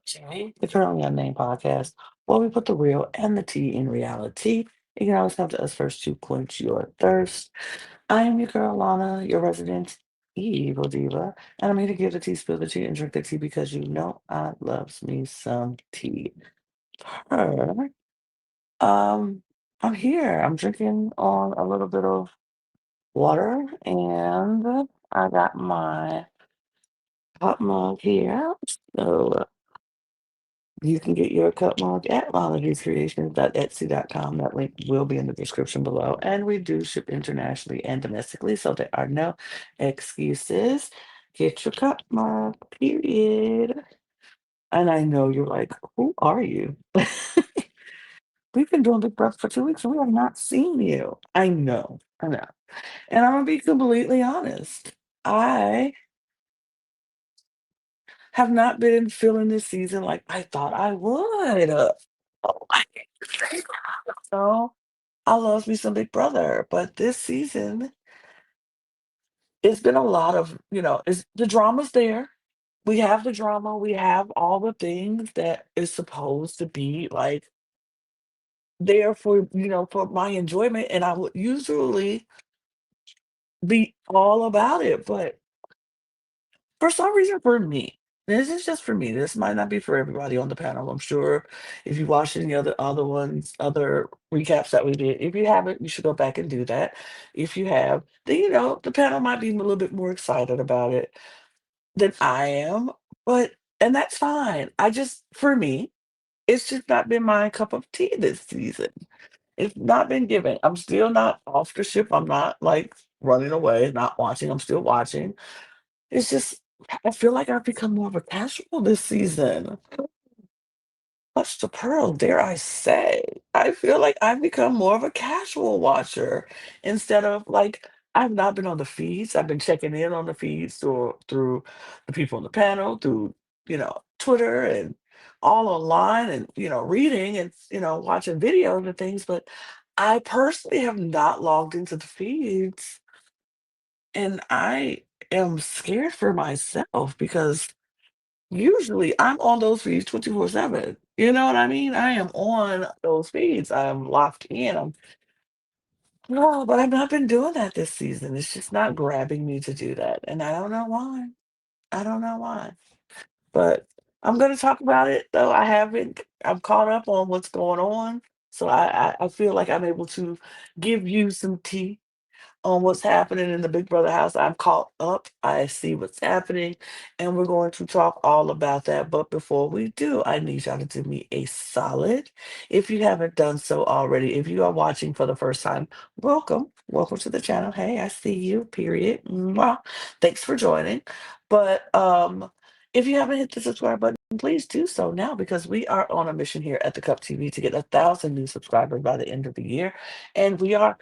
Jay, the Currently Unnamed Podcast, where we put the real and the tea in reality. You can always come to us first to quench your thirst. I am your girl, Lana, your resident evil diva, and I'm here to give the tea, spill the tea, and drink the tea because you know I loves me some tea. Her, um, I'm here. I'm drinking on a little bit of water, and I got my hot mug here. So you can get your cup mug at volunteerscreations.etsy.com. That link will be in the description below. And we do ship internationally and domestically, so there are no excuses. Get your cup mug, period. And I know you're like, who are you? We've been doing Big Brother for 2 weeks and we have not seen you. I know, I know. And I'm gonna be completely honest. I have not been feeling this season like I thought I would. Oh, I hate to say that. So I love me some Big Brother, but this season, it's been a lot of, it's the drama's there. We have the drama, we have all the things that is supposed to be like there for, for my enjoyment. And I would usually be all about it. But for some reason, for me, this is just for me. This might not be for everybody on the panel. I'm sure if you watched any other ones, other recaps that we did, if you haven't, you should go back and do that. If you have, then the panel might be a little bit more excited about it than I am. But and that's fine. For me, it's just not been my cup of tea this season. It's not been given. I'm still not off the ship. I'm not like running away, not watching. I'm still watching. It's just I feel like I've become more of a casual this season. Clutch the pearl, dare I say. I feel like I've become more of a casual watcher instead of like I've not been on the feeds. I've been checking in on the feeds through the people on the panel, through, Twitter and all online and, reading and, watching videos and things, but I personally have not logged into the feeds and I am scared for myself because usually I'm on those feeds 24/7. You know what I mean? I am on those feeds. I'm locked in. No, but I've not been doing that this season. It's just not grabbing me to do that. And I don't know why. I don't know why. But I'm gonna talk about it though. I'm caught up on what's going on. So I feel like I'm able to give you some tea on what's happening in the Big Brother house. I'm caught up. I see what's happening, and we're going to talk all about that. But before we do, I need y'all to do me a solid. If you haven't done so already, if you are watching for the first time, welcome. Welcome to the channel. Hey, I see you, period. Mwah. Thanks for joining. But if you haven't hit the subscribe button, please do so now because we are on a mission here at the Cup TV to get 1,000 new subscribers by the end of the year. And we are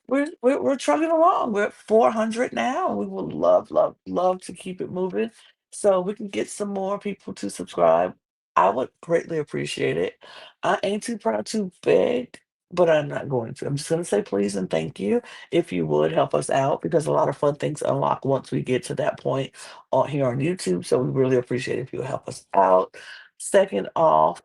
we're trucking along. We're at 400 now. We would love, love, love to keep it moving so we can get some more people to subscribe. I would greatly appreciate it. I ain't too proud to beg, but I'm not going to. I'm just gonna say please and thank you if you would help us out because a lot of fun things unlock once we get to that point on here on YouTube. So we really appreciate if you help us out. Second off,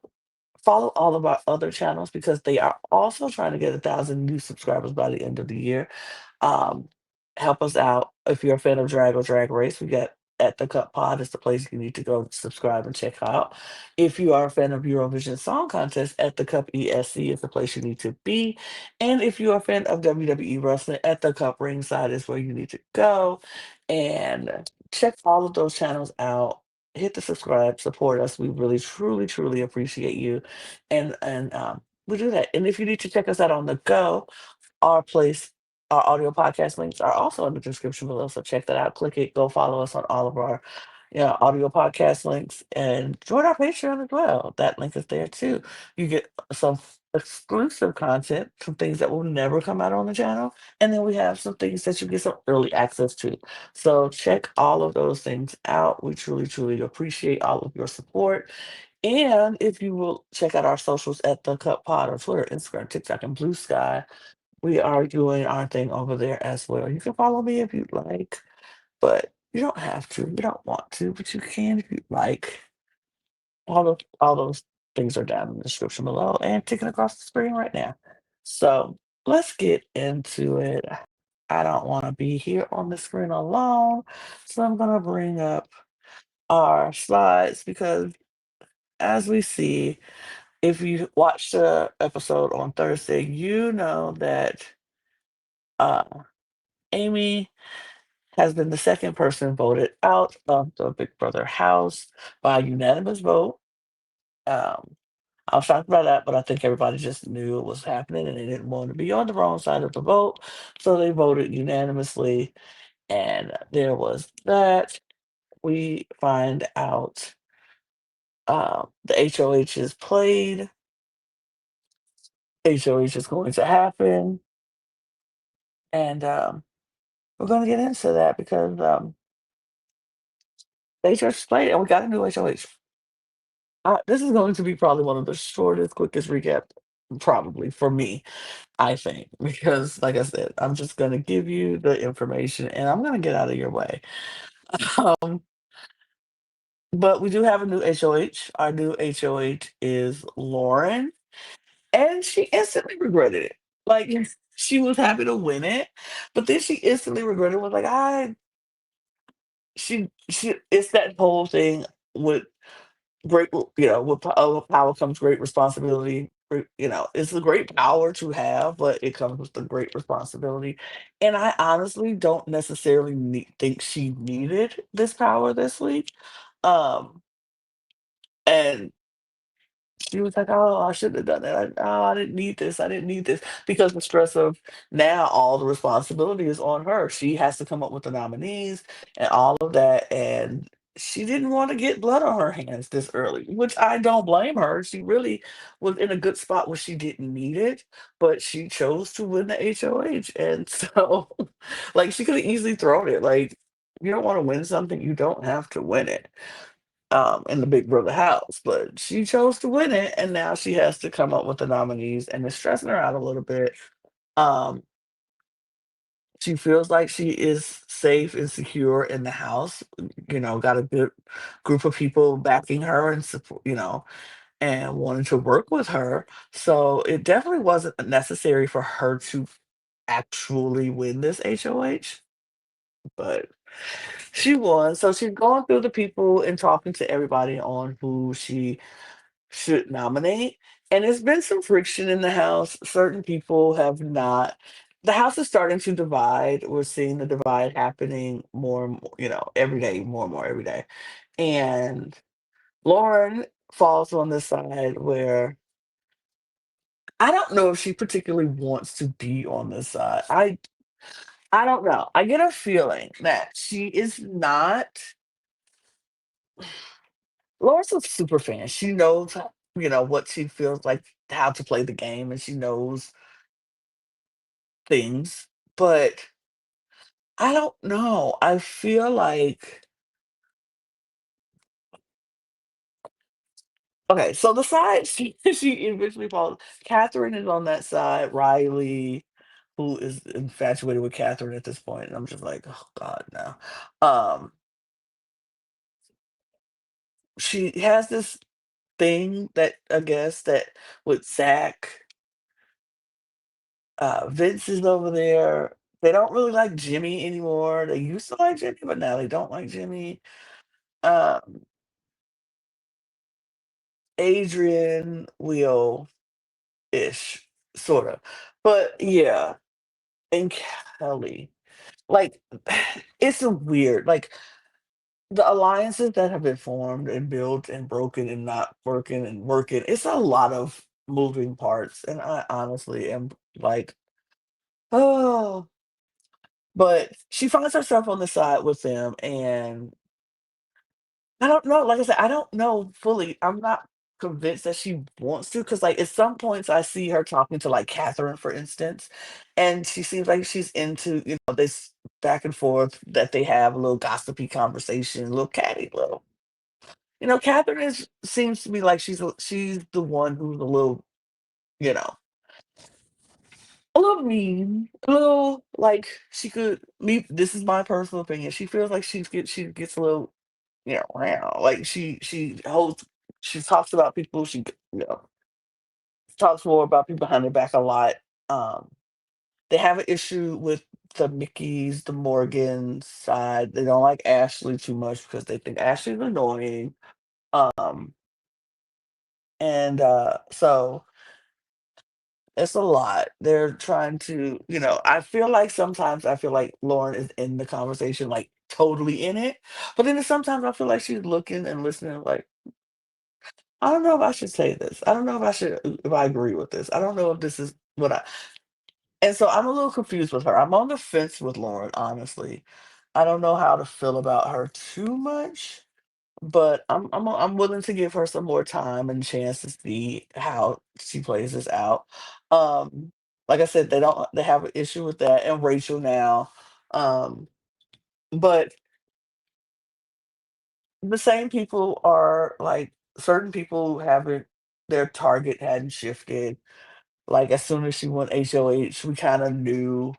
follow all of our other channels because they are also trying to get 1,000 new subscribers by the end of the year. Um, Help us out. If you're a fan of Drag or Drag Race, we got At the Cup Pod is the place you need to go subscribe and check out. If you are a fan of Eurovision Song Contest, At the Cup ESC is the place you need to be. And if you're a fan of WWE Wrestling, At the Cup Ringside is where you need to go. And check all of those channels out. Hit the subscribe, support us. We really, truly, truly appreciate you. And we do that. And if you need to check us out on the go, our place, our audio podcast links are also in the description below. So check that out. Click it. Go follow us on all of our audio podcast links and join our Patreon as well. That link is there too. You get some exclusive content, some things that will never come out on the channel. And then we have some things that you get some early access to. So check all of those things out. We truly, truly appreciate all of your support. And if you will check out our socials at the Cup Pod on Twitter, Instagram, TikTok, and Blue Sky, we are doing our thing over there as well. You can follow me if you'd like, but you don't have to. You don't want to, but you can if you'd like. all those things are down in the description below and ticking across the screen right now. So let's get into it. I don't want to be here on the screen alone, so I'm gonna bring up our slides because as we see, if you watched the episode on Thursday, you know that uh, Amy has been the second person voted out of the Big Brother house by unanimous vote. Um, I was shocked by that, but I think everybody just knew it was happening and they didn't want to be on the wrong side of the vote. So they voted unanimously. And there was that. We find out the HOH is played. HOH is going to happen. And we're going to get into that because the HOH is played and we got a new HOH. This is going to be probably one of the shortest, quickest recap, probably for me, I think, because like I said, I'm just gonna give you the information and I'm gonna get out of your way. Um, but we do have a new HOH. Our new HOH is Lauren, and she instantly regretted it. Like she was happy to win it, but then she instantly regretted it. Was like, she. It's that whole thing with with power comes great responsibility. It's a great power to have, but it comes with a great responsibility. And I honestly don't necessarily think she needed this power this week. Um, and she was like, "Oh, I shouldn't have done that. I didn't need this. I didn't need this." Because the stress of now all the responsibility is on her. She has to come up with the nominees and all of that. And she didn't want to get blood on her hands this early, which I don't blame her. She really was in a good spot where she didn't need it, but she chose to win the HOH. And so, like, she could have easily thrown it. Like, you don't want to win something, you don't have to win it in the Big Brother house, but she chose to win it, and now she has to come up with the nominees, and it's stressing her out a little bit. Um, she feels like she is safe and secure in the house. Got a good group of people backing her and support, and wanting to work with her. So it definitely wasn't necessary for her to actually win this HOH, but she won. So she's going through the people and talking to everybody on who she should nominate. And there's been some friction in the house. Certain people have not. The house is starting to divide. We're seeing the divide happening more and more, every day, more and more every day. And Lauren falls on the side where I don't know if she particularly wants to be on this side. I don't know. I get a feeling that she is not. Laura's a super fan. She knows, what she feels like, how to play the game, and she knows things. But I don't know. I feel like okay. So the side she eventually falls. Catherine is on that side. Riley, who is infatuated with Catherine at this point, and I'm just like, oh God, no. Um, she has this thing that I guess that with Zach. Vince is over there. They don't really like Jimmy anymore. They used to like Jimmy, but now they don't like Jimmy. Um, Adrian will ish, sort of. But yeah, and Kelly. Like, it's a weird, like, the alliances that have been formed and built and broken and not working and working, it's a lot of moving parts. And I honestly am like, oh, but she finds herself on the side with them, and I don't know, like I said, I don't know fully. I'm not convinced that she wants to, because like, at some points, I see her talking to, like, Catherine, for instance, and she seems like she's into, this back and forth that they have, a little gossipy conversation, a little catty little Catherine seems to be like she's the one who's you know, a little mean, a little like she could me this is my personal opinion. She feels like she gets a little, wow, like she holds. she talks about people, you know, talks more about people behind their back a lot. Um, they have an issue with the Mickeys, the Morgan side. They don't like Ashley too much because they think Ashley's annoying. Um, and so it's a lot. They're trying to, I feel like sometimes I feel like Lauren is in the conversation, like totally in it. But then sometimes I feel like she's looking and listening, like, I don't know if I should say this. I don't know if I agree with this. I don't know if this is what I, and so I'm a little confused with her. I'm on the fence with Lauren, honestly. I don't know how to feel about her too much, but I'm willing to give her some more time and chance to see how she plays this out. Um, like I said, they have an issue with that and Rachel now. Um, but the same people are like certain people haven't their target hadn't shifted. Like as soon as she went HOH, we kind of knew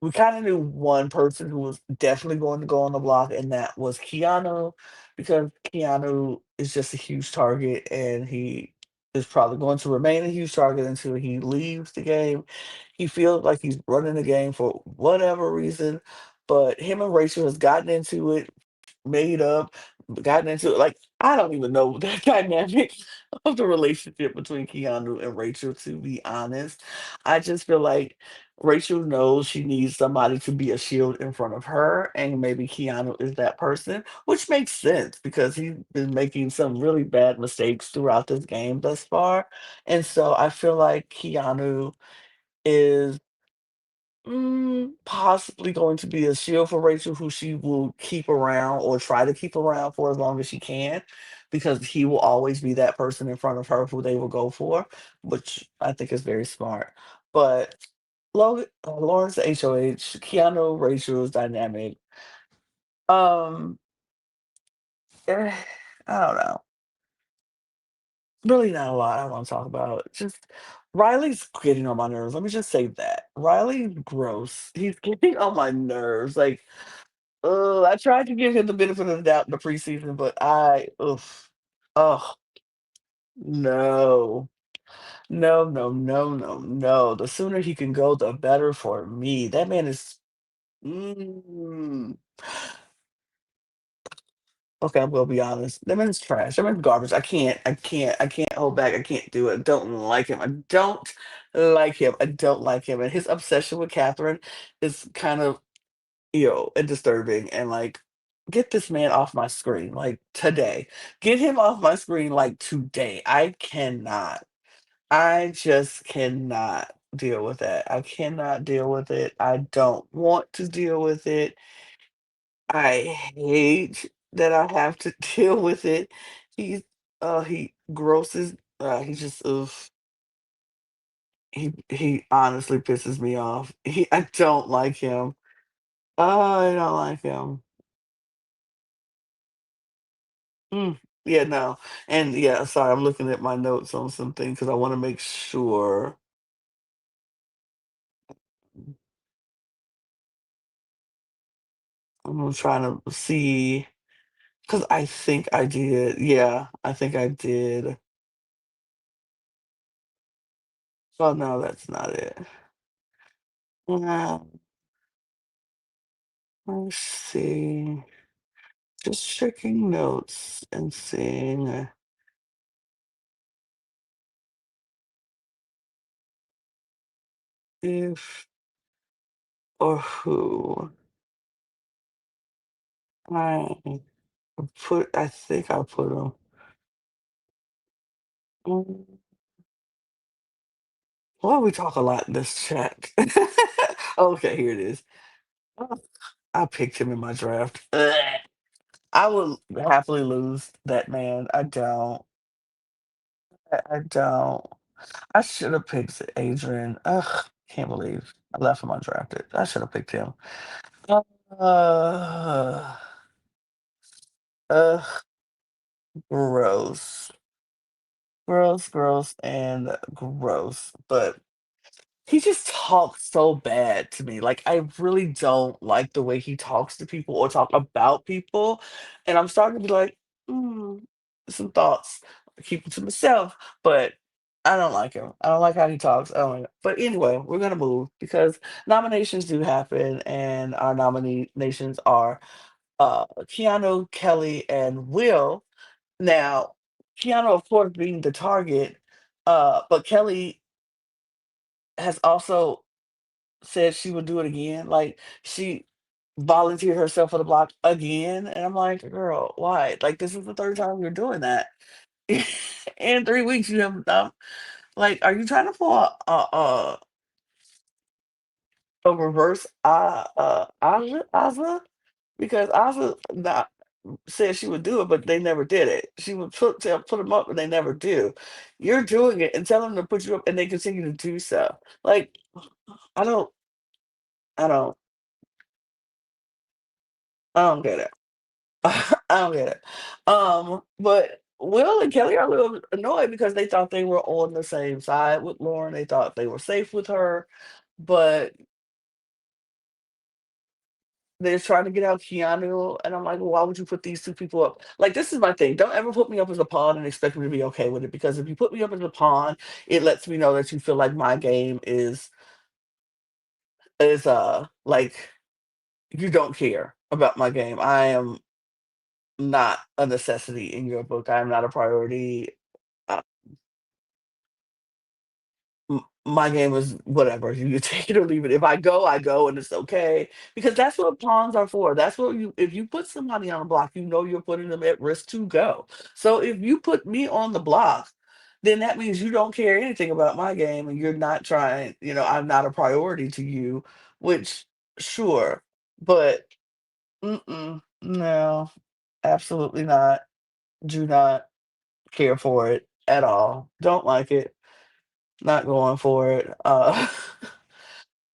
one person who was definitely going to go on the block, and that was Keanu, because Keanu is just a huge target, and he is probably going to remain a huge target until he leaves the game. He feels like he's running the game for whatever reason, but him and Rachel has gotten into it, made up, gotten into it. Like, I don't even know the dynamic of the relationship between Keanu and Rachel, to be honest. I just feel like Rachel knows she needs somebody to be a shield in front of her, and maybe Keanu is that person, which makes sense because he's been making some really bad mistakes throughout this game thus far. And so I feel like Keanu is possibly going to be a shield for Rachel, who she will keep around or try to keep around for as long as she can, because he will always be that person in front of her who they will go for, which I think is very smart. But Lawrence HOH, Keanu, Rachel's dynamic. Um, eh, I don't know. Really not a lot I want to talk about. Just Riley's getting on my nerves. Let me just say that. Riley's gross. He's getting on my nerves. Like, I tried to give him the benefit of the doubt in the preseason, but oof. Oh, no. No, no, no, no, no. The sooner he can go, the better for me. That man is. Mm. Okay, I'm gonna be honest. That man's trash. That man's garbage. I can't hold back. I can't do it. I don't like him. I don't like him. I don't like him. And his obsession with Catherine is kind of and disturbing. And like, get this man off my screen, like today. Get him off my screen, like today. I cannot. I just cannot deal with that. I cannot deal with it. I don't want to deal with it. I hate that I have to deal with it. He's he grosses he just he honestly pisses me off. I don't like him. I don't like him. Yeah, no. And yeah, sorry, I'm looking at my notes on something because I want to make sure. I'm trying to see because I think I did. Yeah, I think I did. Oh no, that's not it. Uh, let's see. Just checking notes and seeing if or who I I think I put them. Why we talk a lot in this chat? Okay, here it is. Oh, I picked him in my draft. Ugh. I would happily lose that man. I don't. I don't. I should have picked Adrian. Ugh, can't believe I left him undrafted. I should have picked him. Uh, ugh, gross. Gross, gross, and gross. But he just talks so bad to me. Like, I really don't like the way he talks to people or talk about people. And I'm starting to be like, mm. some thoughts, keep them to myself, but I don't like him. I don't like how he talks. I don't like it. But anyway, we're gonna move because nominations do happen, and our nominations are Keanu, Kelly, and Will. Now, Keanu, of course, being the target, but Kelly has also said she would do it again. Like she volunteered herself for the block again, and I'm like, girl, why? Like this is the third time you're doing that in 3 weeks. You have like, are you trying to pull a reverse Ozma? Because Ozma not said she would do it, but they never did it. She would put them up, and they never do. You're doing it and tell them to put you up, and they continue to do so. Like I don't, I don't, I don't get it. I don't get it. But Will and Kelly are a little annoyed because they thought they were on the same side with Lauren. They thought they were safe with her, but they're trying to get out Keanu, and I'm like, well, why would you put these two people up? Like, this is my thing. Don't ever put me up as a pawn and expect me to be okay with it. Because if you put me up as a pawn, it lets me know that you feel like my game is like you don't care about my game. I am not a necessity in your book. I am not a priority. Uh, my game is whatever. You take it or leave it. If I go, and it's okay because that's what pawns are for. That's what you. If you put somebody on a block, you know you're putting them at risk to go. So if you put me on the block, then that means you don't care anything about my game, and you're not trying. I'm not a priority to you. Which, sure, but no, absolutely not. Do not care for it at all. Don't like it. Not going for it.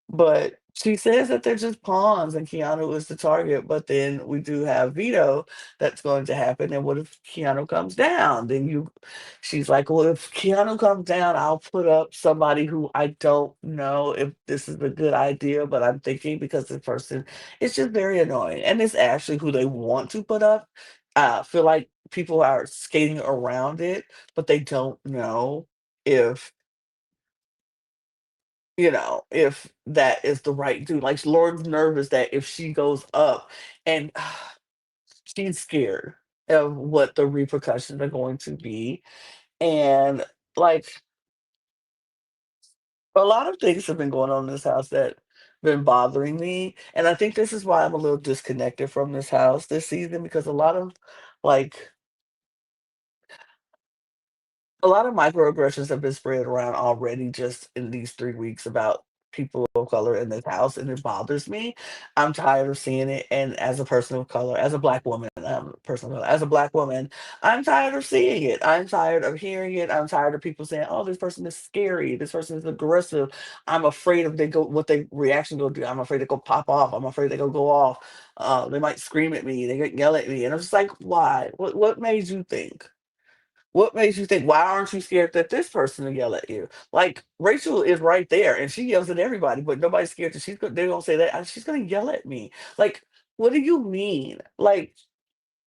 But she says that they're just pawns and Keanu is the target, but then we do have veto that's going to happen. And what if Keanu comes down? She's like, well, if Keanu comes down, I'll put up somebody who I don't know if this is a good idea, but I'm thinking because the person is just very annoying. And it's actually who they want to put up. I feel like people are skating around it, but they don't know if if that is the right dude. Like Lauren's nervous that if she goes up and she's scared of what the repercussions are going to be. And like a lot of things have been going on in this house that been bothering me. And I think this is why I'm a little disconnected from this house this season because like a lot of microaggressions have been spread around already just in these 3 weeks about people of color in this house, and it bothers me. I'm tired of seeing it, and as a person of color, as a black woman, as a black woman, I'm tired of seeing it. I'm tired of hearing it. I'm tired of people saying, "Oh, this person is scary. This person is aggressive." I'm afraid of what they reaction go do. I'm afraid they go pop off. I'm afraid they go off. They might scream at me. They get yell at me, and I'm just like, why? What made you think? What makes you think, why aren't you scared that this person will yell at you? Like Rachel is right there and she yells at everybody, but nobody's scared that they're gonna say that she's gonna yell at me. Like, what do you mean? Like,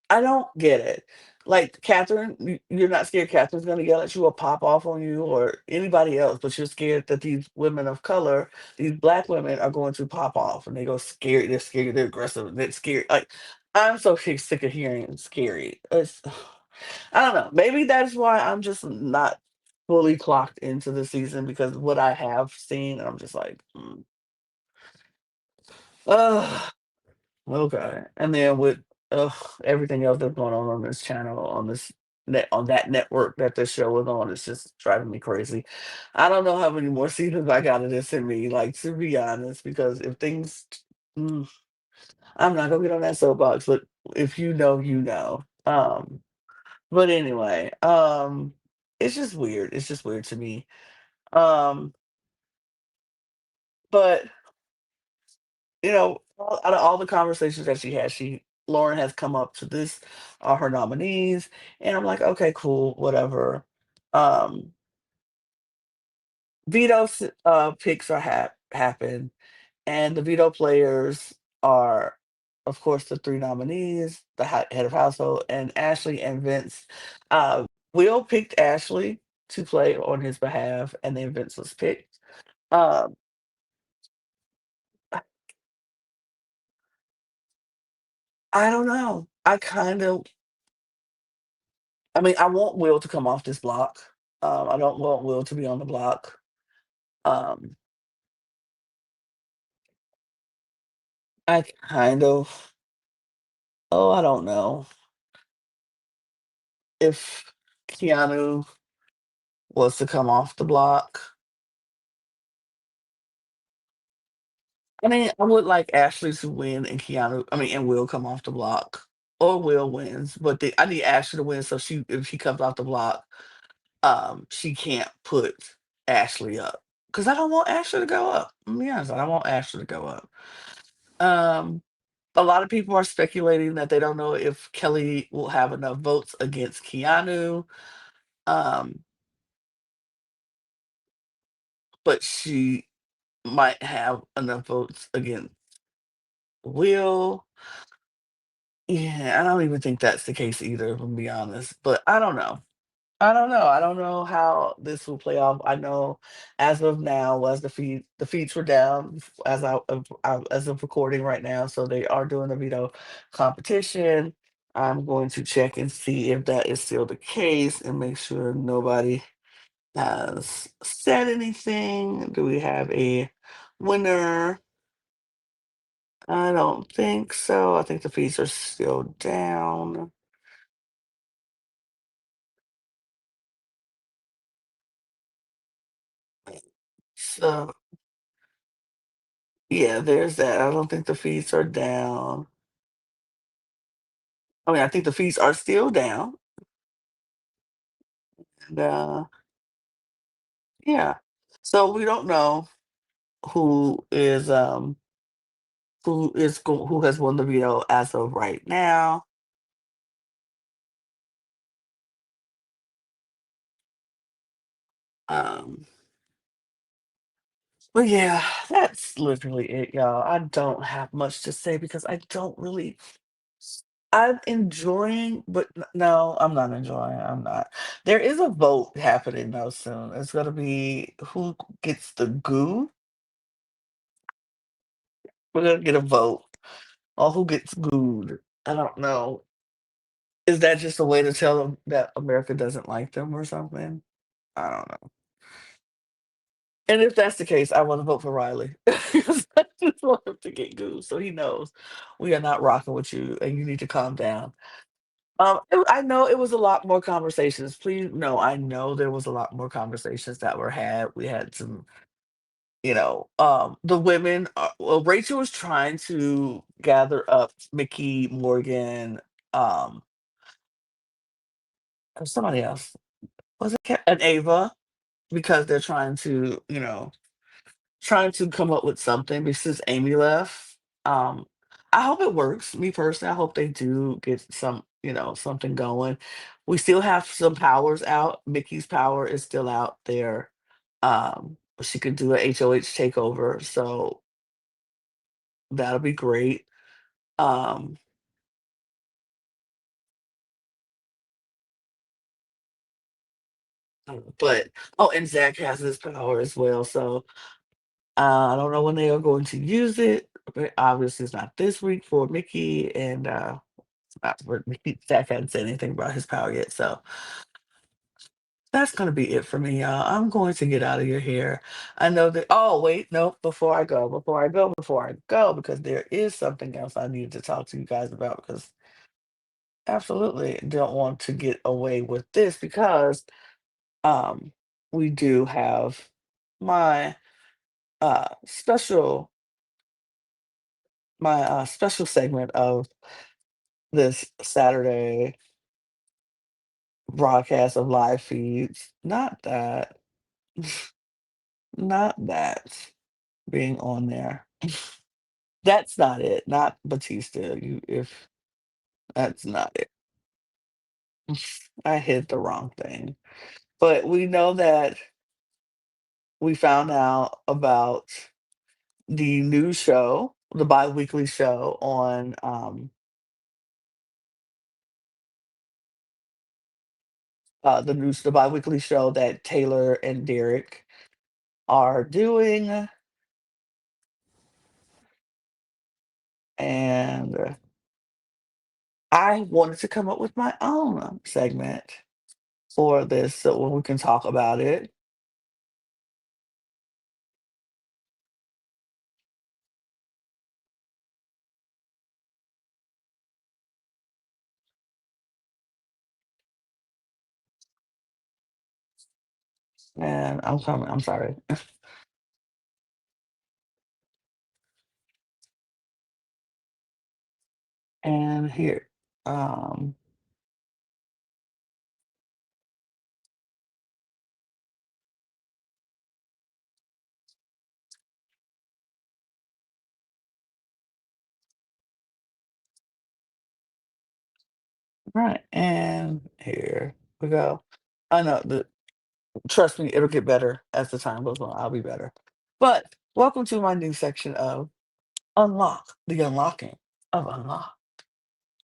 I don't get it. Like Catherine, you're not scared Catherine's gonna yell at you or pop off on you or anybody else, but you're scared that these women of color, these black women are going to pop off and they go scared, they're aggressive, they're scared. Like, I'm so sick of hearing scary. I don't know. Maybe that's why I'm just not fully clocked into the season because what I have seen, I'm just like, ugh, okay. And then with ugh, everything else that's going on this channel, on that network that this show is on, it's just driving me crazy. I don't know how many more seasons I got of this in me, like to be honest, because if things, mm, I'm not gonna get on that soapbox, but if you know, you know. But anyway, it's just weird. It's just weird to me. Um, but out of all the conversations that she had, Lauren has come up to this her nominees, and I'm like, okay, cool, whatever. Um, picks are happen, and the veto players are of course, the 3 nominees, the head of household, and Ashley and Vince. Will picked Ashley to play on his behalf, and then Vince was picked. Um, I I don't know. I mean, I want Will to come off this block. I don't want Will to be on the block. Um, I kind of I don't know if Keanu was to come off the block. I mean, I would like Ashley to win and and Will come off the block. Or Will wins, but I need Ashley to win so if she comes off the block, she can't put Ashley up. Because I don't want Ashley to go up. I'm be honest, I don't want Ashley to go up. Um, a lot of people are speculating that they don't know if Kelly will have enough votes against Keanu. Um, but she might have enough votes against Will. Yeah, I don't even think that's the case either, if I'm be honest. But I don't know. I don't know. I don't know how this will play off. I know as of now, as the feeds were down as of recording right now, so they are doing a veto competition. I'm going to check and see if that is still the case and make sure nobody has said anything. Do we have a winner? I don't think so. I think the feeds are still down. So yeah, there's that. I don't think the feeds are down. I mean, I think the fees are still down, and, yeah. So we don't know who is, who has won the veto as of right now. Um, but yeah, that's literally it, y'all. I don't have much to say because I don't really I'm enjoying, but no, I'm not enjoying. I'm not. There is a vote happening though soon. It's gonna be who gets the goo. We're gonna get a vote on who gets gooed. I don't know. Is that just a way to tell them that America doesn't like them or something? I don't know. And if that's the case, I want to vote for Riley because I just want him to get gooed so he knows we are not rocking with you and you need to calm down. I know it was a lot more conversations. Please, no, I know there was a lot more conversations that were had. We had some, the women. Well, Rachel was trying to gather up Mickey, Morgan, um, or somebody else. Was it and Ava because they're trying to come up with something since Amy left. Um, I hope it works. Me personally, I hope they do get something going. We still have some powers out. Mickey's power is still out there. She could do a HOH takeover, so that'll be great. Um, but and Zach has his power as well, so I don't know when they are going to use it. But obviously, it's not this week for Mickey, and but Zach hadn't said anything about his power yet, so that's gonna be it for me, y'all. I'm going to get out of your hair. I know that. Oh wait, no. Before I go, because there is something else I need to talk to you guys about. Because absolutely don't want to get away with this because um we do have my special special segment of this Saturday broadcast of live feeds. Not that. Not that being on there. That's not it. Not Batista. You if that's not it. I hit the wrong thing. But we know that we found out about the new show the bi-weekly show on the bi-weekly show that Taylor and Derek are doing, and I wanted to come up with my own segment for this so we can talk about it. And I'm coming. I'm sorry. And here, um, right, and here we go. I know the trust me, it'll get better as the time goes on. I'll be better. But welcome to my new section of Unlock, the unlocking of Unlock.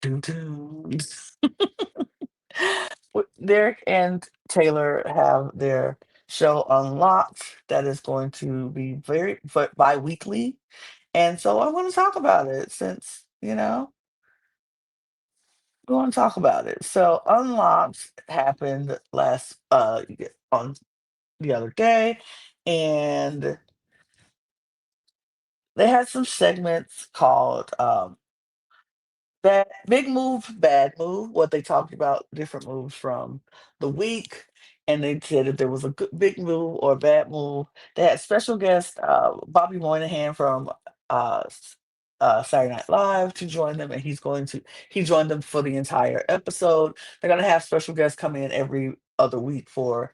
Doo doo. Derek and Taylor have their show Unlocked that is going to be very bi-weekly. And so I want to talk about it since, we want to talk about it. So Unlocked happened on the other day, and they had some segments called big move, bad move. What they talked about different moves from the week, and they said if there was a good big move or a bad move. They had special guest Bobby Moynihan from Saturday Night Live to join them, and he joined them for the entire episode. They're gonna have special guests come in every other week for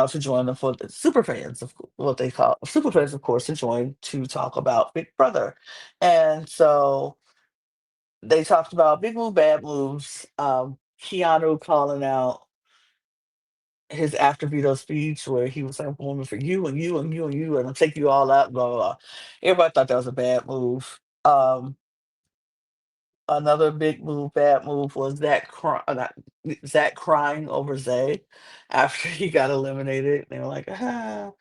to join them for the super fans of what they call super fans, of course, to join to talk about Big Brother. And so they talked about big move, bad moves. Keanu calling out his after veto speech where he was like, "I'm woman for you and you and you and you, and I'll take you all out." Blah blah blah. Everybody thought that was a bad move. Another big move, bad move was Zach crying over Zay after he got eliminated. They were like, ah,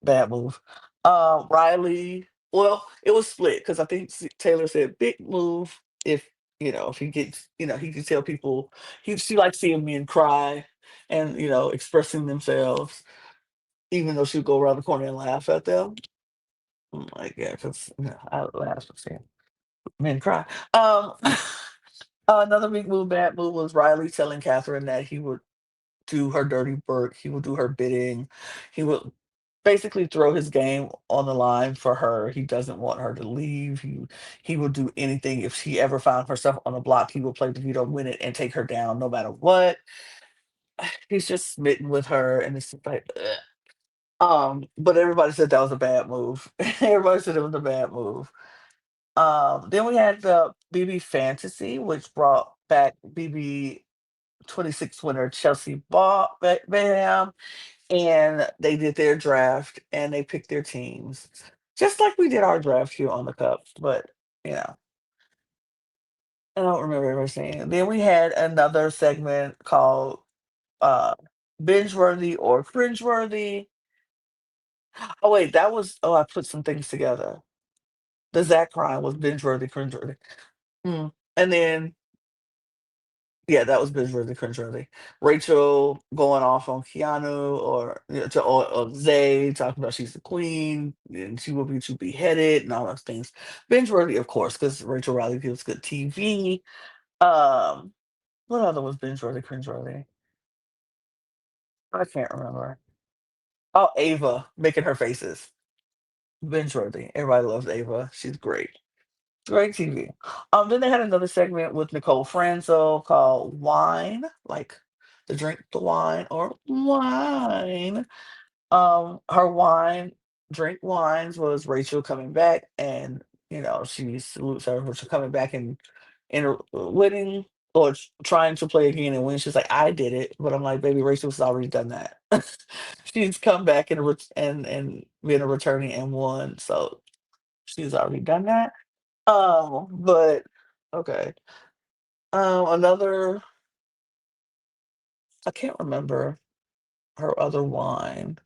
bad move. Riley, well, it was split because I think Taylor said big move if if he gets he can tell people she likes seeing men cry and expressing themselves, even though she'd go around the corner and laugh at them. I'm like, yeah, because I laugh at seeing men cry. Another big move, bad move was Riley telling Catherine that he would do her dirty work. He would do her bidding. He would basically throw his game on the line for her. He doesn't want her to leave. He would do anything if she ever found herself on the block. He would play the veto, win it, and take her down no matter what. He's just smitten with her, and it's just like, ugh. But everybody said that was a bad move. Everybody said it was a bad move. Then we had the BB Fantasy, which brought back BB 26 winner Chelsea Bam, and they did their draft and they picked their teams, just like we did our draft here on the cup. But you know, I don't remember ever saying. Then we had another segment called uh, binge worthy or cringe worthy. Oh wait, that was I put some things together. The Zach crime was binge worthy, cringe worthy. And then yeah, that was binge-worthy, cringe-worthy. Rachel going off on Keanu or Zay talking about she's the queen and she will be to beheaded and all those things. Binge-worthy, of course, because Rachel Riley gives good TV. Um, what other was binge-worthy, cringe-worthy? I can't remember. Oh, Ava making her faces. Binge-worthy. Everybody loves Ava. She's great. Great TV. Then they had another segment with Nicole Franzel called Wine, like the drink the wine or wine. Her wine, drink wines was Rachel coming back, and she salutes her for coming back and winning or trying to play again and win. She's like, I did it, but I'm like, baby, Rachel's already done that. She's come back and been a returning and won. So She's already done that. But okay. Another I can't remember her other wine.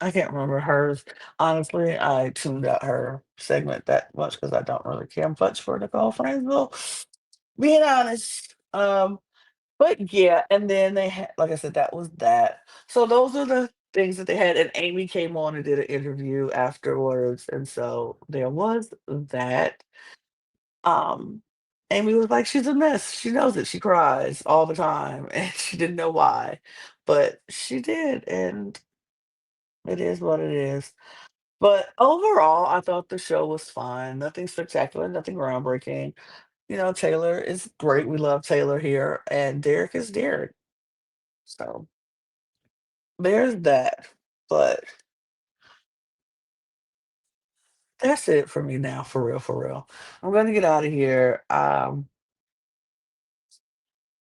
I can't remember hers. Honestly, I tuned out her segment that much because I don't really care much for Nicole Franksville, being honest. But yeah, and then they had, like I said, that was that. So those are the things that they had, and Amy came on and did an interview afterwards, and so there was that. Um, Amy was like, "She's a mess. She knows it. She cries all the time, and she didn't know why, but she did, and it is what it is." But overall, I thought the show was fun. Nothing spectacular, nothing groundbreaking. Taylor is great. We love Taylor here, and Derek is Derek. So there's that. But that's it for me now, for real, for real. I'm gonna get out of here. I'm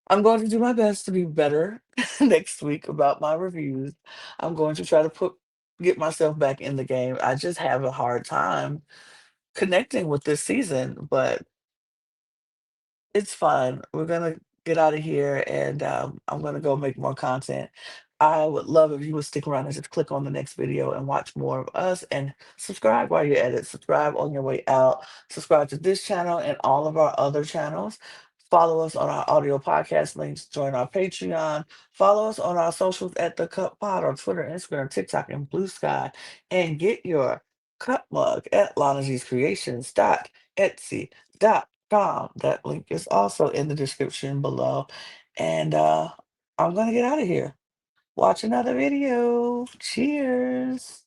going to do my best to be better next week about my reviews. I'm going to try to get myself back in the game. I just have a hard time connecting with this season, but it's fine. We're gonna get out of here, and I'm gonna go make more content. I would love if you would stick around and just click on the next video and watch more of us and subscribe while you're at it. Subscribe on your way out. Subscribe to this channel and all of our other channels. Follow us on our audio podcast links. Join our Patreon. Follow us on our socials at The Cup Pod on Twitter, Instagram, TikTok, and Blue Sky. And get your cup mug at LanaG'sCreations.etsy.com. That link is also in the description below. And I'm going to get out of here. Watch another video. Cheers.